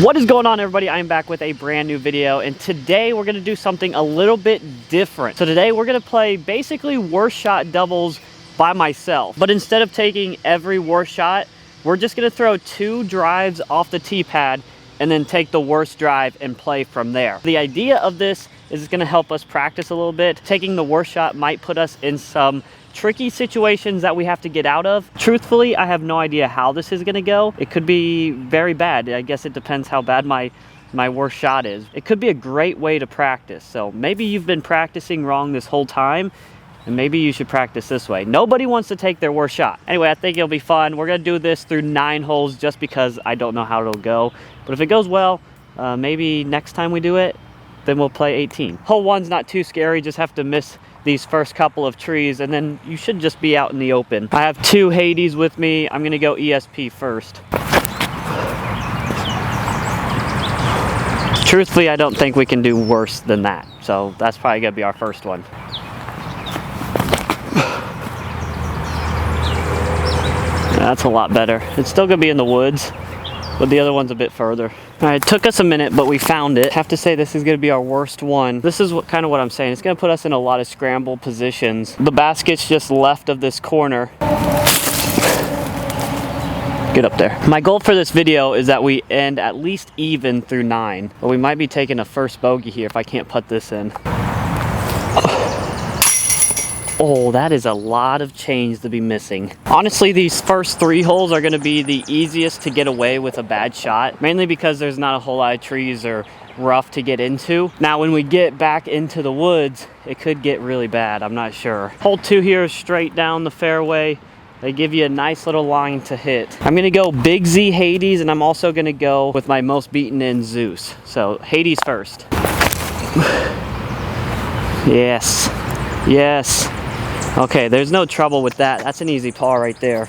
What is going on, everybody? I am back with a brand new video, and today we're going to do something a little bit different. So today we're going to play basically worst shot doubles by myself, but instead of taking every worst shot, we're just going to throw 2 drives off the tee pad and then take the worst drive and play from there. The idea of this is it's going to help us practice a little bit. Taking the worst shot might put us in some tricky situations that we have to get out of. Truthfully, I have no idea how this is gonna go. It could be very bad. I guess it depends how bad my worst shot is. It could be a great way to practice. So maybe you've been practicing wrong this whole time, and maybe you should practice this way. Nobody wants to take their worst shot. Anyway, I think it'll be fun. We're gonna do this through 9 holes just because I don't know how it'll go. But if it goes well, maybe next time we do it, then we'll play 18. Hole 1's not too scary, just have to miss these first couple of trees, and then you should just be out in the open. I have 2 Hades with me. I'm gonna go ESP first. Truthfully, I don't think we can do worse than that, so that's probably gonna be our first one. That's a lot better. It's still gonna be in the woods, but the other one's a bit further. All right, it took us a minute, but we found it. I have to say this is gonna be our worst one. This is kind of what I'm saying. It's gonna put us in a lot of scramble positions. The basket's just left of this corner. Get up there. My goal for this video is that we end at least even through 9, but we might be taking a first bogey here if I can't put this in. Oh, that is a lot of change to be missing. Honestly, these first 3 holes are gonna be the easiest to get away with a bad shot, mainly because there's not a whole lot of trees or rough to get into. Now, when we get back into the woods, it could get really bad, I'm not sure. Hole 2 here is straight down the fairway. They give you a nice little line to hit. I'm gonna go Big Z Hades, and I'm also gonna go with my most beaten in Zeus. So Hades first. Yes, yes. Okay, there's no trouble with that. That's an easy par right there.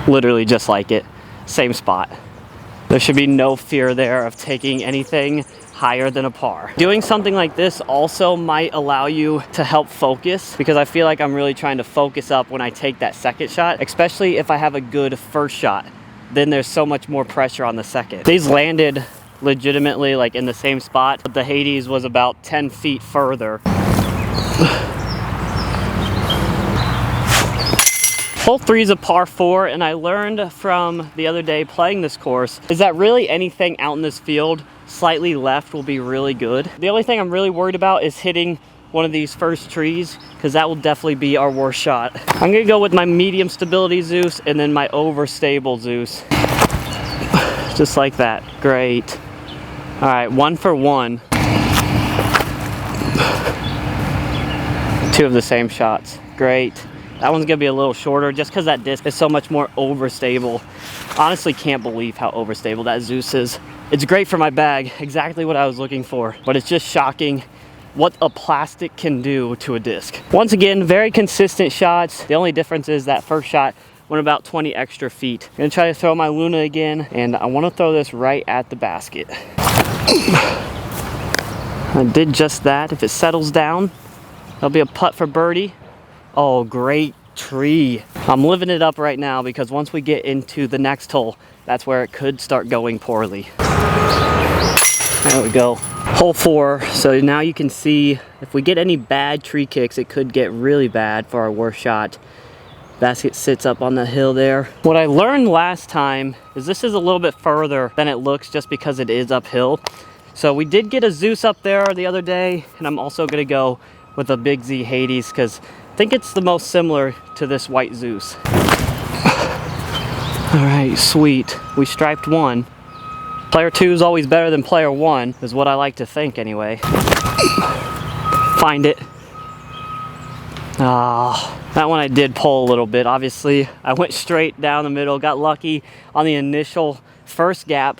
Literally just like it. Same spot. There should be no fear there of taking anything higher than a par. Doing something like this also might allow you to help focus, because I feel like I'm really trying to focus up when I take that second shot, especially if I have a good first shot. Then there's so much more pressure on the second. These landed legitimately like in the same spot, but the Hades was about 10 feet further. Hole 3 is a par 4, and I learned from the other day playing this course is that really anything out in this field slightly left will be really good. The only thing I'm really worried about is hitting one of these first trees, because that will definitely be our worst shot. I'm gonna go with my medium stability Zeus and then my overstable Zeus. Just like that. Great. All right, 1 for 1. 2 of the same shots. Great. That one's gonna be a little shorter just because that disc is so much more overstable. Honestly, can't believe how overstable that Zeus is. It's great for my bag, exactly what I was looking for, but it's just shocking what a plastic can do to a disc. Once again, very consistent shots. The only difference is that first shot went about 20 extra feet. I'm gonna try to throw my Luna again, and I wanna throw this right at the basket. I did just that. If it settles down, that'll be a putt for birdie. Oh, great tree. I'm living it up right now, because once we get into the next hole, that's where it could start going poorly. There we go. Hole 4. So now you can see if we get any bad tree kicks, it could get really bad for our worst shot. Basket sits up on the hill there. What I learned last time is this is a little bit further than it looks just because it is uphill. So we did get a Zeus up there the other day, and I'm also gonna go with a Big Z Hades because I think it's the most similar to this white Zeus. All right, sweet. We striped 1. Player 2 is always better than player 1, is what I like to think anyway. Find it. Ah, that one I did pull a little bit. Obviously, I went straight down the middle, got lucky on the initial first gap,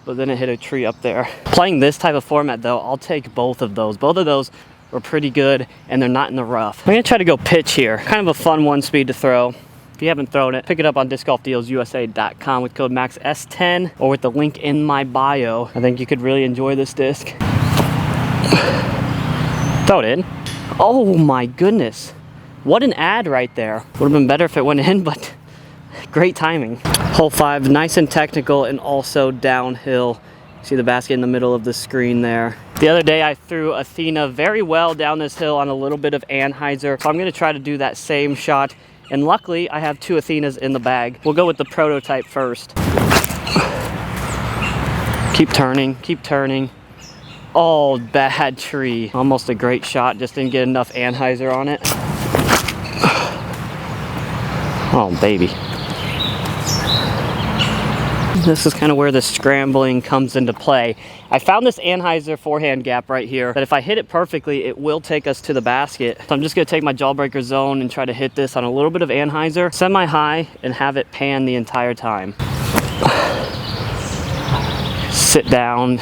but then it hit a tree up there. Playing this type of format though, I'll take both of those. Both of those were pretty good, and they're not in the rough. I'm gonna try to go pitch here. Kind of a fun 1-speed to throw. If you haven't thrown it, pick it up on discgolfdealsusa.com with code MAXS10 or with the link in my bio. I think you could really enjoy this disc. Throw it in. Oh my goodness. What an ad right there. Would have been better if it went in, but Great timing. Hole 5, nice and technical and also downhill. See the basket in the middle of the screen there. The other day I threw Athena very well down this hill on a little bit of Anheuser. So I'm gonna try to do that same shot. And luckily I have 2 Athenas in the bag. We'll go with the prototype first. Keep turning, keep turning. Oh, bad tree. Almost a great shot, just didn't get enough Anheuser on it. Oh, baby. This is kind of where the scrambling comes into play. I found this Anheuser forehand gap right here that if I hit it perfectly, it will take us to the basket. So I'm just gonna take my jawbreaker zone and try to hit this on a little bit of Anheuser, semi-high, and have it pan the entire time. Sit down.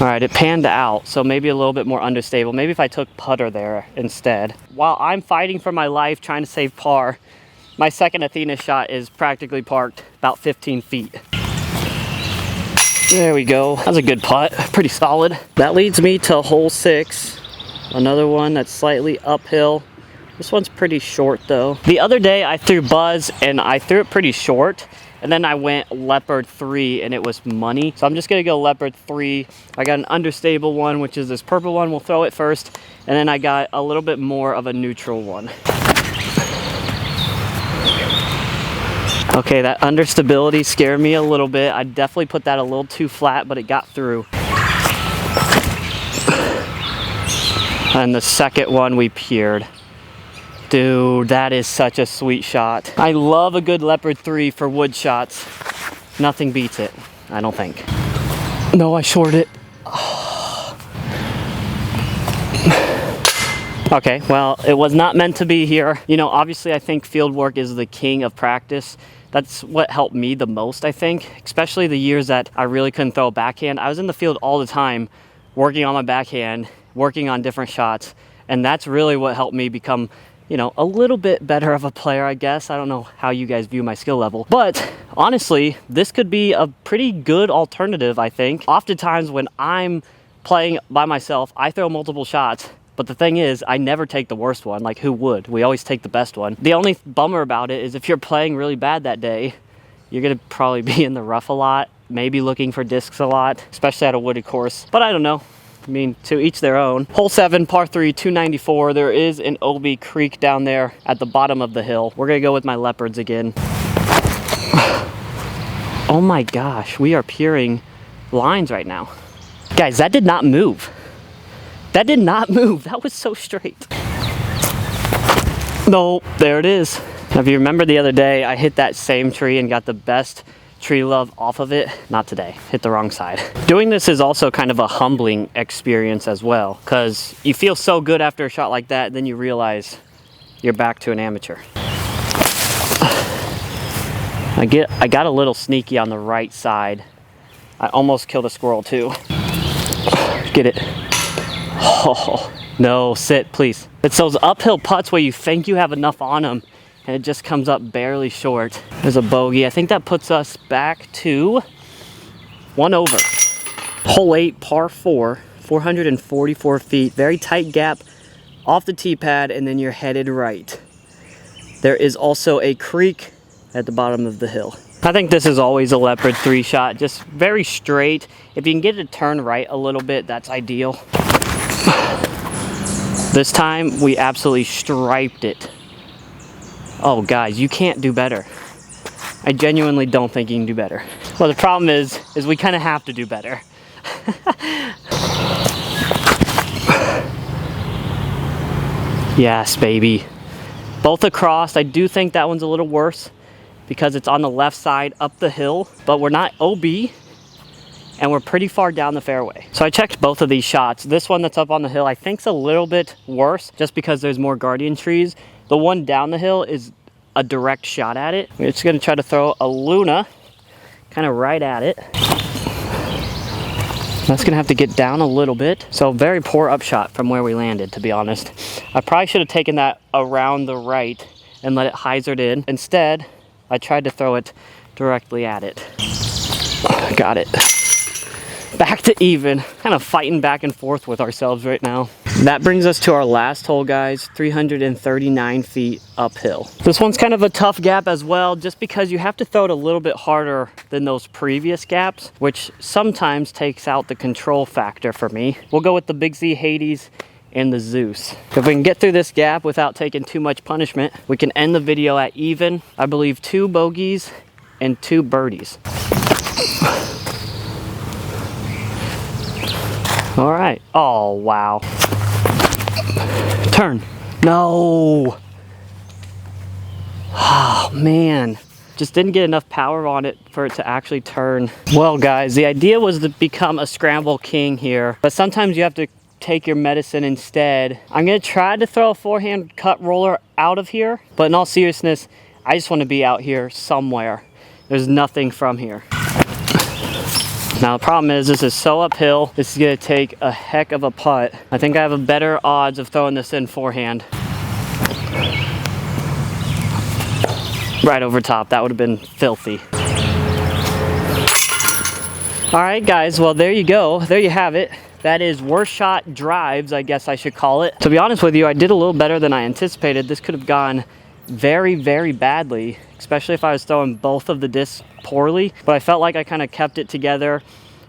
All right, it panned out, so maybe a little bit more understable. Maybe if I took putter there instead. While I'm fighting for my life, trying to save par, my second Athena shot is practically parked about 15 feet. There we go. That was a good putt, pretty solid. That leads me to hole 6. Another one that's slightly uphill. This one's pretty short though. The other day I threw Buzz and I threw it pretty short. And then I went Leopard 3 and it was money. So I'm just gonna go Leopard 3. I got an understable one, which is this purple one. We'll throw it first. And then I got a little bit more of a neutral one. Okay, that understability scared me a little bit. I definitely put that a little too flat, but it got through. And the second one we piered. Dude, that is such a sweet shot. I love a good Leopard 3 for wood shots. Nothing beats it, I don't think. No, I shorted it. Okay, well, it was not meant to be here. You know, obviously I think field work is the king of practice. That's what helped me the most, I think, especially the years that I really couldn't throw a backhand. I was in the field all the time, working on my backhand, working on different shots, and that's really what helped me become, you know, a little bit better of a player, I guess. I don't know how you guys view my skill level, but honestly, this could be a pretty good alternative, I think. Oftentimes when I'm playing by myself, I throw multiple shots. But the thing is, I never take the worst one. Like, who would? We always take the best one. The only bummer about it is if you're playing really bad that day, you're gonna probably be in the rough a lot, maybe looking for discs a lot, especially at a wooded course. But I don't know. I mean, to each their own. Hole 7, par 3, 294. There is an Obi Creek down there at the bottom of the hill. We're gonna go with my leopards again. Oh my gosh, we are peering lines right now. Guys, that did not move. That did not move. That was so straight. No, there it is. Now, if you remember the other day, I hit that same tree and got the best tree love off of it. Not today. Hit the wrong side. Doing this is also kind of a humbling experience as well, because you feel so good after a shot like that, then you realize you're back to an amateur. I got a little sneaky on the right side. I almost killed a squirrel too. Get it. Oh, no, sit, please. It's those uphill putts where you think you have enough on them and it just comes up barely short. There's a bogey. I think that puts us back to 1 over. Hole 8, par 4, 444 feet. Very tight gap off the tee pad, and then you're headed right. There is also a creek at the bottom of the hill. I think this is always a Leopard 3 shot, just very straight. If you can get it to turn right a little bit, that's ideal. This time, we absolutely striped it. Oh, guys, you can't do better. I genuinely don't think you can do better. Well, the problem is we kind of have to do better. Yes, baby. Both across. I do think that one's a little worse because it's on the left side up the hill, but we're not OB. And we're pretty far down the fairway. So I checked both of these shots. This one that's up on the hill I think's a little bit worse just because there's more guardian trees. The one down the hill is a direct shot at it. We're just gonna try to throw a Luna kind of right at it. That's gonna have to get down a little bit. So very poor upshot from where we landed, to be honest. I probably should have taken that around the right and let it hyzered in. Instead, I tried to throw it directly at it. Got it. Back to even. Kind of fighting back and forth with ourselves right now. That brings us to our last hole, guys, 339 feet uphill. This one's kind of a tough gap as well, just because you have to throw it a little bit harder than those previous gaps, which sometimes takes out the control factor for me. We'll go with the Big Z Hades and the Zeus. If we can get through this gap without taking too much punishment, we can end the video at even, I believe, 2 bogeys and 2 birdies. All right. Oh, wow. Turn. No. Oh, man. Just didn't get enough power on it for it to actually turn. Well, guys, the idea was to become a scramble king here, but sometimes you have to take your medicine instead. I'm gonna try to throw a forehand cut roller out of here, but in all seriousness, I just want to be out here somewhere. There's nothing from here. Now the problem is this is so uphill, this is gonna take a heck of a putt. I think I have a better odds of throwing this in forehand. Right over top, that would have been filthy. All right, guys, well, there you go. There you have it. That is worst shot drives, I guess I should call it. To be honest with you, I did a little better than I anticipated. This could have gone very, very badly, especially if I was throwing both of the discs poorly. But I felt like I kind of kept it together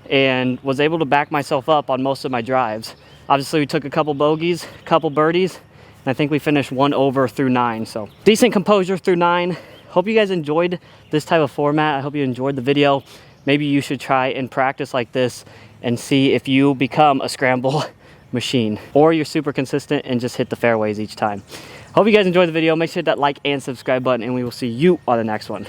and was able to back myself up on most of my drives. Obviously, we took a couple bogeys, a couple birdies, and I think we finished 1 over through 9. So decent composure through 9. Hope you guys enjoyed this type of format. I hope you enjoyed the video. Maybe you should try and practice like this and see if you become a scramble machine, or you're super consistent and just hit the fairways each time. Hope you guys enjoyed the video. Make sure to hit that like and subscribe button, and we will see you on the next one.